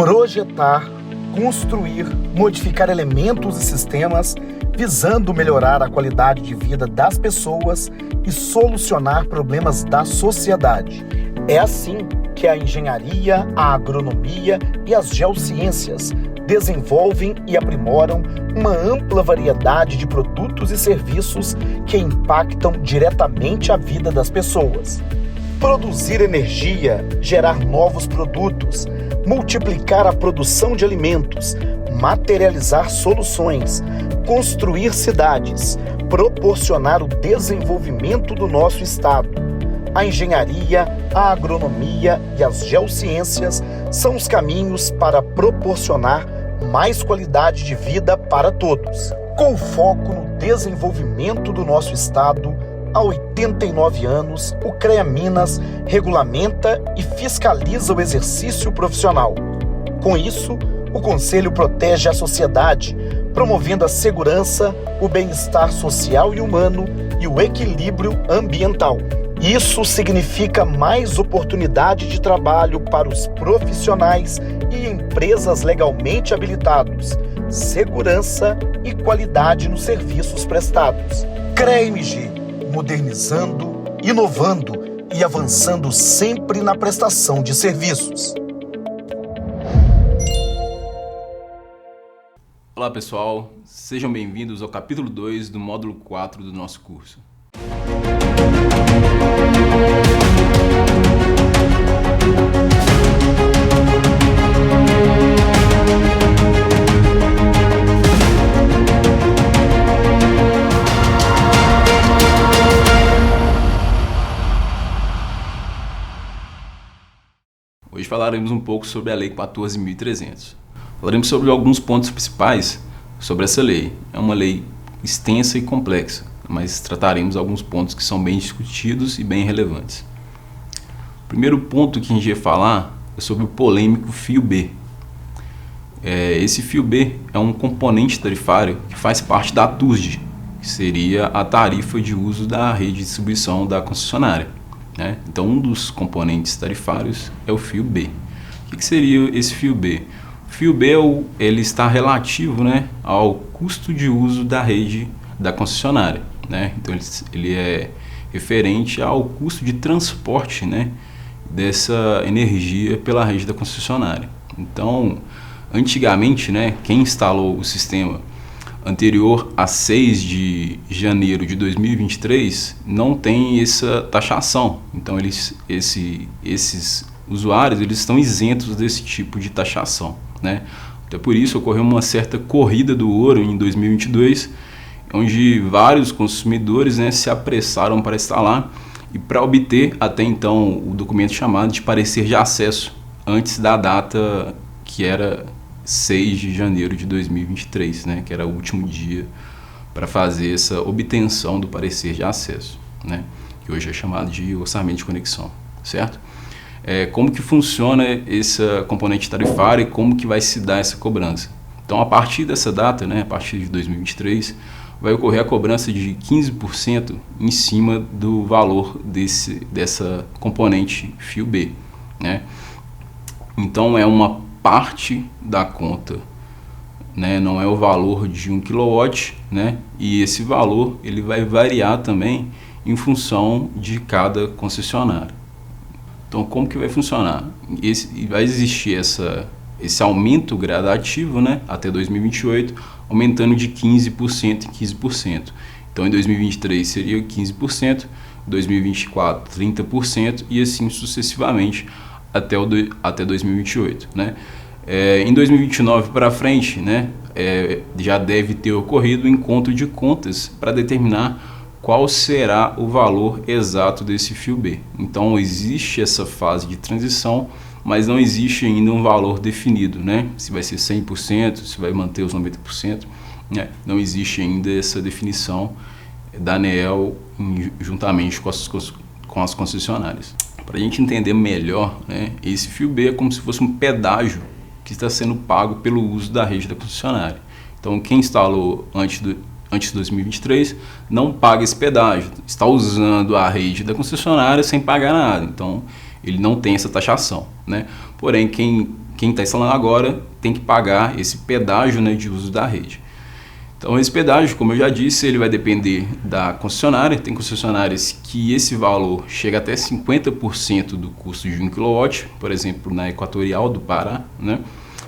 projetar, construir, modificar elementos e sistemas visando melhorar a qualidade de vida das pessoas e solucionar problemas da sociedade. É assim que a engenharia, a agronomia e as geociências desenvolvem e aprimoram uma ampla variedade de produtos e serviços que impactam diretamente a vida das pessoas. Produzir energia, gerar novos produtos, multiplicar a produção de alimentos, materializar soluções, construir cidades, proporcionar o desenvolvimento do nosso estado. A engenharia, a agronomia e as geociências são os caminhos para proporcionar mais qualidade de vida para todos. Com foco no desenvolvimento do nosso estado, há 89 anos, o CREA Minas regulamenta e fiscaliza o exercício profissional. Com isso, o Conselho protege a sociedade, promovendo a segurança, o bem-estar social e humano e o equilíbrio ambiental. Isso significa mais oportunidade de trabalho para os profissionais e empresas legalmente habilitados, segurança e qualidade nos serviços prestados. CREA-MG, modernizando, inovando e avançando sempre na prestação de serviços. Olá pessoal, sejam bem-vindos ao capítulo 2 do módulo 4 do nosso curso. Hoje falaremos um pouco sobre a Lei 14.300. Falaremos sobre alguns pontos principais sobre essa lei. É uma lei extensa e complexa, mas trataremos alguns pontos que são bem discutidos e bem relevantes. O primeiro ponto que a gente vai falar é sobre o polêmico Fio B. Esse Fio B é um componente tarifário que faz parte da TUSD, que seria a tarifa de uso da rede de distribuição da concessionária, né? Então, um dos componentes tarifários é o Fio B. O que seria esse Fio B? O Fio B ele está relativo, né, ao custo de uso da rede da concessionária, né? Então ele é referente ao custo de transporte, né, dessa energia pela rede da concessionária. Então, antigamente, né, quem instalou o sistema anterior a 6 de janeiro de 2023 não tem essa taxação. Então esses usuários eles estão isentos desse tipo de taxação, né? Até por isso ocorreu uma certa corrida do ouro em 2022, onde vários consumidores, né, se apressaram para instalar e para obter até então o documento chamado de parecer de acesso antes da data que era 6 de janeiro de 2023, né, que era o último dia para fazer essa obtenção do parecer de acesso, né, que hoje é chamado de orçamento de conexão, certo? Como que funciona esse componente tarifário e como que vai se dar essa cobrança? Então, a partir dessa data, né, a partir de 2023, vai ocorrer a cobrança de 15% em cima do valor dessa componente Fio B, né? Então, é uma parte da conta, né? Não é o valor de 1 kW, né? E esse valor ele vai variar também em função de cada concessionário. Então, como que vai funcionar? Vai existir esse aumento gradativo, né, até 2028, aumentando de 15% em 15%. Então, em 2023 seria 15%, 2024 30% e assim sucessivamente até 2028, né? Em 2029 para frente, né, já deve ter ocorrido o encontro de contas para determinar qual será o valor exato desse Fio B. Então existe essa fase de transição, mas não existe ainda um valor definido, né? Se vai ser 100%, se vai manter os 90%, né? Não existe ainda essa definição da ANEEL juntamente com as concessionárias. Para a gente entender melhor, né, esse Fio B é como se fosse um pedágio que está sendo pago pelo uso da rede da concessionária. Então quem instalou antes de 2023 não paga esse pedágio, está usando a rede da concessionária sem pagar nada, então ele não tem essa taxação, né? Porém, quem quem está instalando agora tem que pagar esse pedágio, né, de uso da rede. Então esse pedágio, como eu já disse, ele vai depender da concessionária. Tem concessionárias que esse valor chega até 50% do custo de 1 kW, por exemplo, na Equatorial do Pará, né?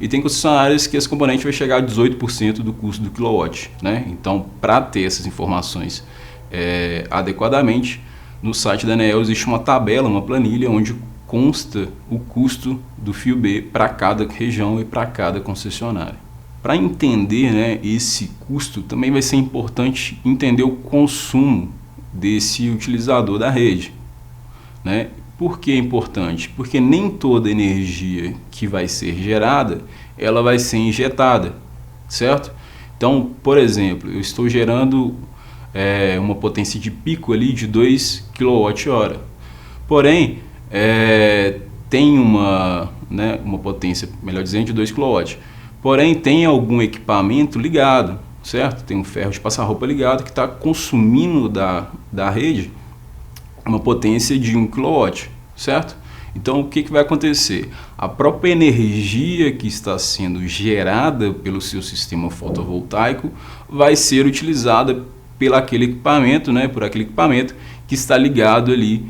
E tem concessionárias que esse componente vai chegar a 18% do custo do kilowatt, né? Então, para ter essas informações adequadamente, no site da ANEEL existe uma tabela, uma planilha, onde consta o custo do fio B para cada região e para cada concessionária. Para entender, né, esse custo, também vai ser importante entender o consumo desse utilizador da rede, né? Por que é importante? Porque nem toda energia que vai ser gerada, ela vai ser injetada, certo? Então, por exemplo, eu estou gerando uma potência de pico ali de 2 kWh. Porém, tem uma potência, melhor dizendo, de 2 kW. Porém, tem algum equipamento ligado, certo? Tem um ferro de passar roupa ligado que está consumindo da rede uma potência de 1 kW, certo? Então, o que vai acontecer? A própria energia que está sendo gerada pelo seu sistema fotovoltaico vai ser utilizada por aquele equipamento que está ligado ali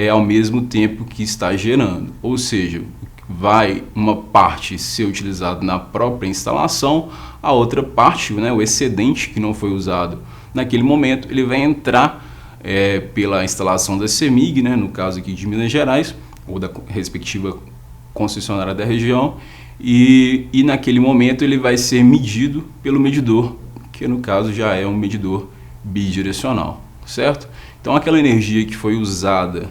ao mesmo tempo que está gerando. Ou seja, vai uma parte ser utilizada na própria instalação, a outra parte, né, o excedente que não foi usado naquele momento, ele vai entrar pela instalação da CEMIG, né, no caso aqui de Minas Gerais, ou da respectiva concessionária da região, e naquele momento ele vai ser medido pelo medidor, que no caso já é um medidor bidirecional, certo? Então aquela energia que foi usada,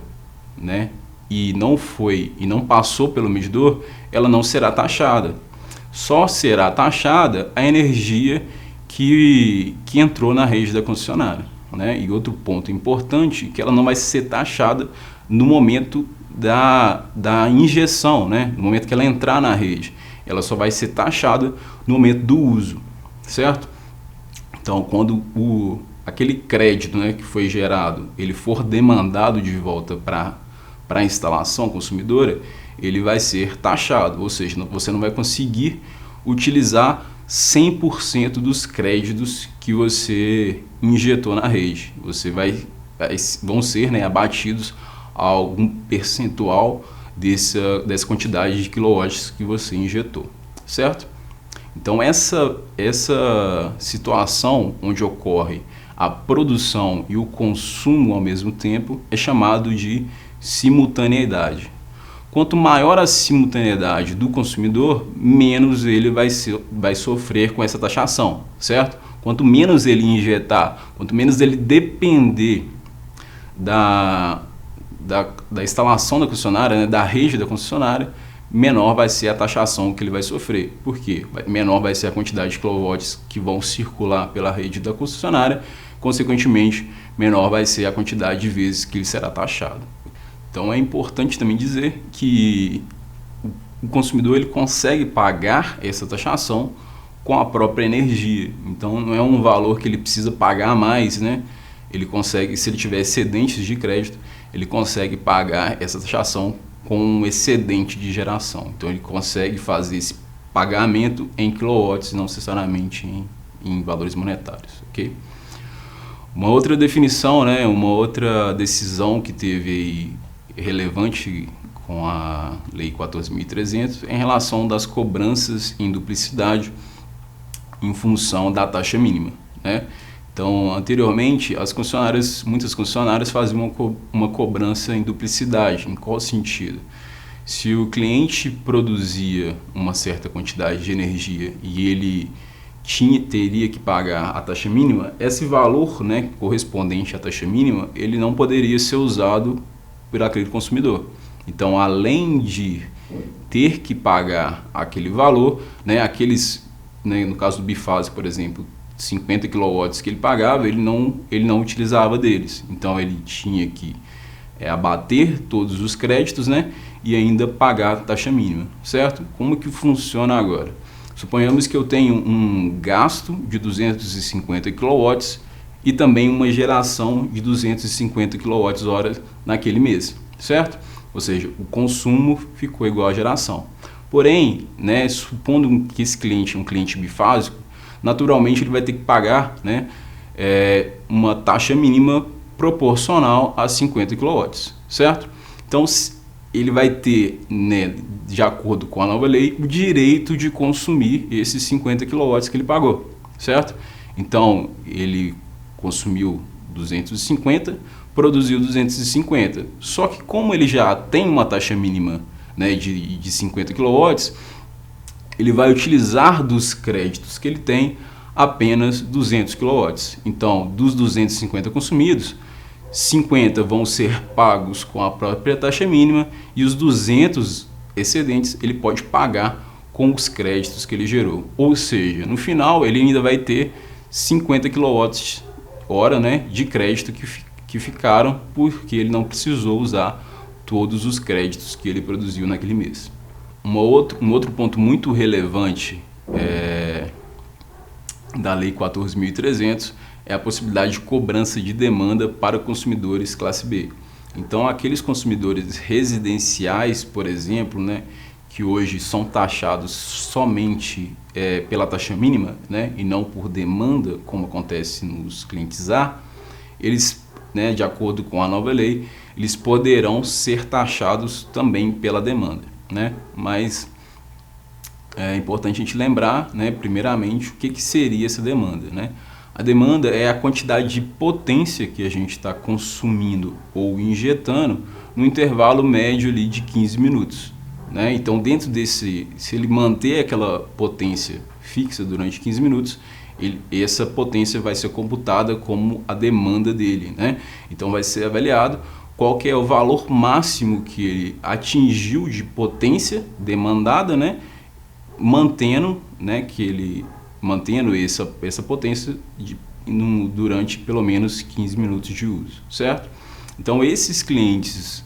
né, e não passou pelo medidor, ela não será taxada. Só será taxada a energia que entrou na rede da concessionária, né? E outro ponto importante, que ela não vai ser taxada no momento da injeção, né? No momento que ela entrar na rede. Ela só vai ser taxada no momento do uso, certo? Então, quando aquele crédito, né, que foi gerado, ele for demandado de volta para a instalação consumidora, ele vai ser taxado, ou seja, você não vai conseguir utilizar 100% dos créditos que você injetou na rede. Vão ser, né, abatidos algum percentual dessa quantidade de quilowatts que você injetou, certo? Então essa situação onde ocorre a produção e o consumo ao mesmo tempo é chamado de simultaneidade. Quanto maior a simultaneidade do consumidor, menos ele vai sofrer com essa taxação, certo? Quanto menos ele injetar, quanto menos ele depender da instalação da concessionária, né, da rede da concessionária, menor vai ser a taxação que ele vai sofrer. Por quê? Menor vai ser a quantidade de quilowatts que vão circular pela rede da concessionária, consequentemente, menor vai ser a quantidade de vezes que ele será taxado. Então é importante também dizer que o consumidor ele consegue pagar essa taxação com a própria energia. Então não é um valor que ele precisa pagar mais, né? Ele consegue, se ele tiver excedentes de crédito, ele consegue pagar essa taxação com um excedente de geração. Então ele consegue fazer esse pagamento em quilowatts, não necessariamente em valores monetários, ok? Uma outra definição, né, uma outra decisão que teve aí relevante com a Lei 14.300 em relação das cobranças em duplicidade em função da taxa mínima, né? Então, anteriormente, muitas concessionárias faziam uma cobrança em duplicidade. Em qual sentido? Se o cliente produzia uma certa quantidade de energia e ele teria que pagar a taxa mínima, esse valor, né, correspondente à taxa mínima, ele não poderia ser usado por aquele consumidor. Então, além de ter que pagar aquele valor, né, no caso do bifase, por exemplo, 50 kW que ele pagava, ele não utilizava deles. Então ele tinha que abater todos os créditos, né, e ainda pagar a taxa mínima, certo? Como que funciona agora? Suponhamos que eu tenho um gasto de 250 kW e também uma geração de 250 kWh naquele mês, certo? Ou seja, o consumo ficou igual à geração. Porém, né, supondo que esse cliente é um cliente bifásico, naturalmente ele vai ter que pagar, né, uma taxa mínima proporcional a 50 kW, certo? Então, ele vai ter, né, de acordo com a nova lei, o direito de consumir esses 50 kW que ele pagou, certo? Então, ele consumiu 250, produziu 250. Só que como ele já tem uma taxa mínima, né, de 50 kW, ele vai utilizar dos créditos que ele tem apenas 200 kW. Então, dos 250 consumidos, 50 vão ser pagos com a própria taxa mínima e os 200 excedentes ele pode pagar com os créditos que ele gerou. Ou seja, no final ele ainda vai ter 50 kWh, né, de crédito que ficaram porque ele não precisou usar todos os créditos que ele produziu naquele mês. Um outro ponto muito relevante da Lei 14.300 é a possibilidade de cobrança de demanda para consumidores classe B. Então, aqueles consumidores residenciais, por exemplo, né, que hoje são taxados somente pela taxa mínima, né, e não por demanda, como acontece nos clientes A, eles, né, de acordo com a nova lei, eles poderão ser taxados também pela demanda, né? Mas é importante a gente lembrar, né, primeiramente, o que seria essa demanda, né? A demanda é a quantidade de potência que a gente está consumindo ou injetando no intervalo médio ali de 15 minutos. Né? Então, dentro desse, se ele manter aquela potência fixa durante 15 minutos, essa potência vai ser computada como a demanda dele. Né? Então, vai ser avaliado qual que é o valor máximo que ele atingiu de potência demandada, né? Mantendo essa potência durante pelo menos 15 minutos de uso, certo? Então, esses clientes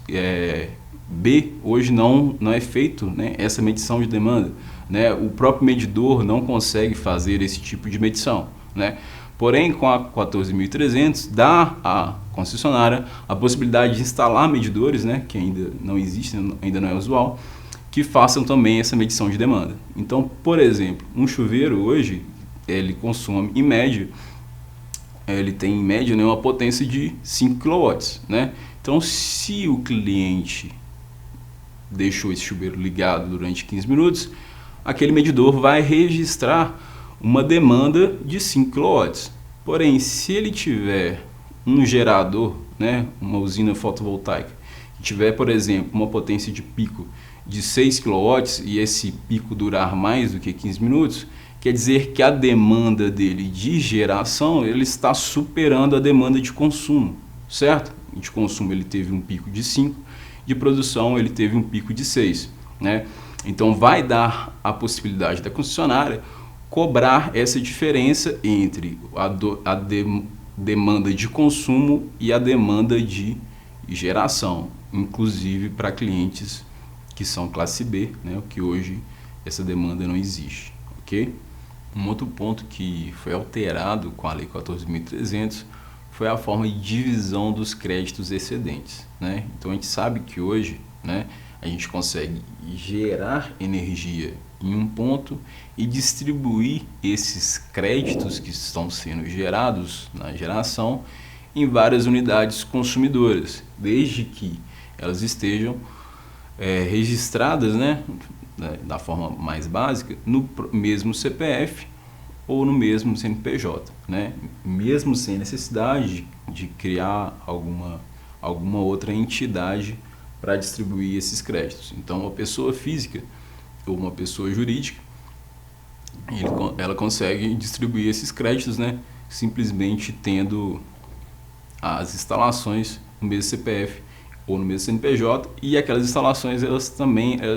B, hoje não é feito, né, essa medição de demanda. Né? O próprio medidor não consegue fazer esse tipo de medição. Né? Porém, com a 14.300, dá à concessionária a possibilidade de instalar medidores, né, que ainda não existem, ainda não é usual, que façam também essa medição de demanda. Então, por exemplo, um chuveiro hoje, ele consome em média, ele tem em média, né, uma potência de 5 kW. Né? Então, se o cliente deixou esse chuveiro ligado durante 15 minutos, aquele medidor vai registrar uma demanda de 5 kW. Porém, se ele tiver um gerador, né, uma usina fotovoltaica, que tiver, por exemplo, uma potência de pico de 6 kW e esse pico durar mais do que 15 minutos, quer dizer que a demanda dele de geração ele está superando a demanda de consumo, certo? De consumo ele teve um pico de 5, de produção ele teve um pico de 6. Né? Então vai dar a possibilidade da concessionária cobrar essa diferença entre a demanda de consumo e a demanda de geração, inclusive para clientes que são classe B, né, que hoje essa demanda não existe, ok? Um outro ponto que foi alterado com a Lei 14.300 foi a forma de divisão dos créditos excedentes, né? Então a gente sabe que hoje, né, a gente consegue gerar energia em um ponto e distribuir esses créditos que estão sendo gerados na geração em várias unidades consumidoras, desde que elas estejam registradas, né, da forma mais básica, no mesmo CPF ou no mesmo CNPJ, né, mesmo sem necessidade de criar alguma outra entidade para distribuir esses créditos. Então, uma pessoa física ou uma pessoa jurídica, ela consegue distribuir esses créditos, né, simplesmente tendo as instalações no mesmo CPF ou no mesmo CNPJ, e aquelas instalações elas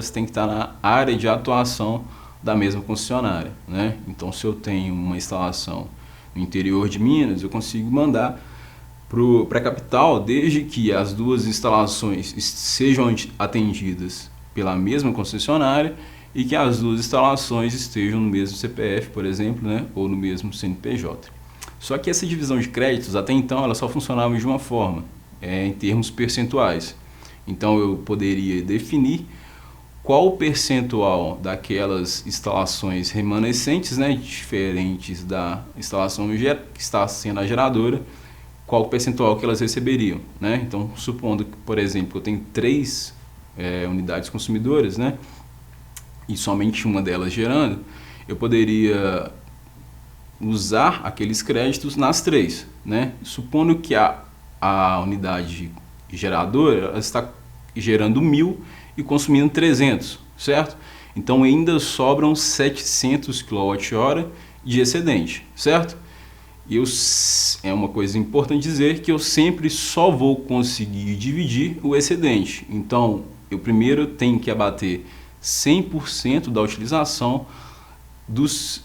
têm que estar na área de atuação da mesma concessionária. Né? Então, se eu tenho uma instalação no interior de Minas, eu consigo mandar para a capital, desde que as duas instalações sejam atendidas pela mesma concessionária e que as duas instalações estejam no mesmo CPF, por exemplo, né, ou no mesmo CNPJ. Só que essa divisão de créditos, até então, ela só funcionava de uma forma, em termos percentuais. Então, eu poderia definir qual o percentual daquelas instalações remanescentes, né, diferentes da instalação que está sendo a geradora, qual o percentual que elas receberiam, né? Então, supondo que, por exemplo, eu tenho 3 unidades consumidoras, né, e somente uma delas gerando, eu poderia usar aqueles créditos nas 3, né? Supondo que a unidade geradora ela está gerando 1.000 e consumindo 300, certo? Então ainda sobram 700 kWh de excedente, certo? É uma coisa importante dizer que eu sempre só vou conseguir dividir o excedente. Então eu primeiro tenho que abater 100% da utilização dos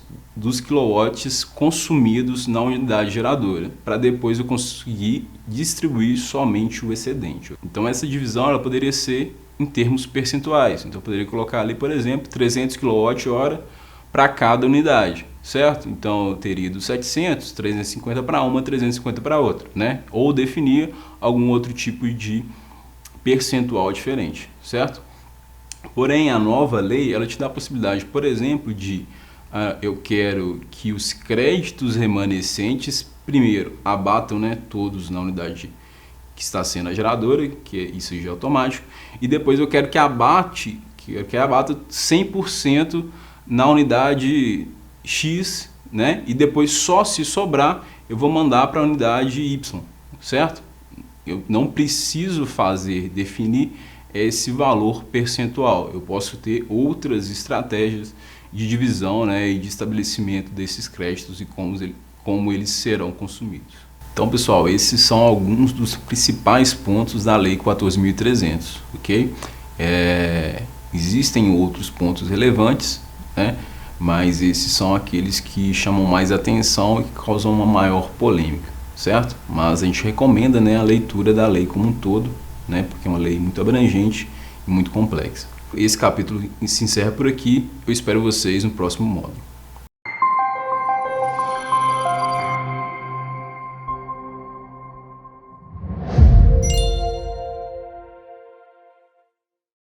quilowatts consumidos na unidade geradora, para depois eu conseguir distribuir somente o excedente. Então essa divisão ela poderia ser em termos percentuais. Então eu poderia colocar ali, por exemplo, 300 kWh para cada unidade, certo? Então eu teria dos 700, 350 para uma, 350 para outra, né? Ou definir algum outro tipo de percentual diferente, certo? Porém, a nova lei, ela te dá a possibilidade, por exemplo, de eu quero que os créditos remanescentes, primeiro, abatam, né, todos na unidade que está sendo a geradora, que isso já é automático, e depois eu quero que abata 100% na unidade X, né, e depois só se sobrar eu vou mandar para a unidade Y, certo? Eu não preciso definir esse valor percentual. Eu posso ter outras estratégias de divisão, né, e de estabelecimento desses créditos e como eles serão consumidos. Então, pessoal, esses são alguns dos principais pontos da Lei 14.300, ok? Existem outros pontos relevantes, né, mas esses são aqueles que chamam mais atenção e que causam uma maior polêmica, certo? Mas a gente recomenda, né, a leitura da lei como um todo, né, porque é uma lei muito abrangente e muito complexa. Esse capítulo se encerra por aqui. Eu espero vocês no próximo módulo.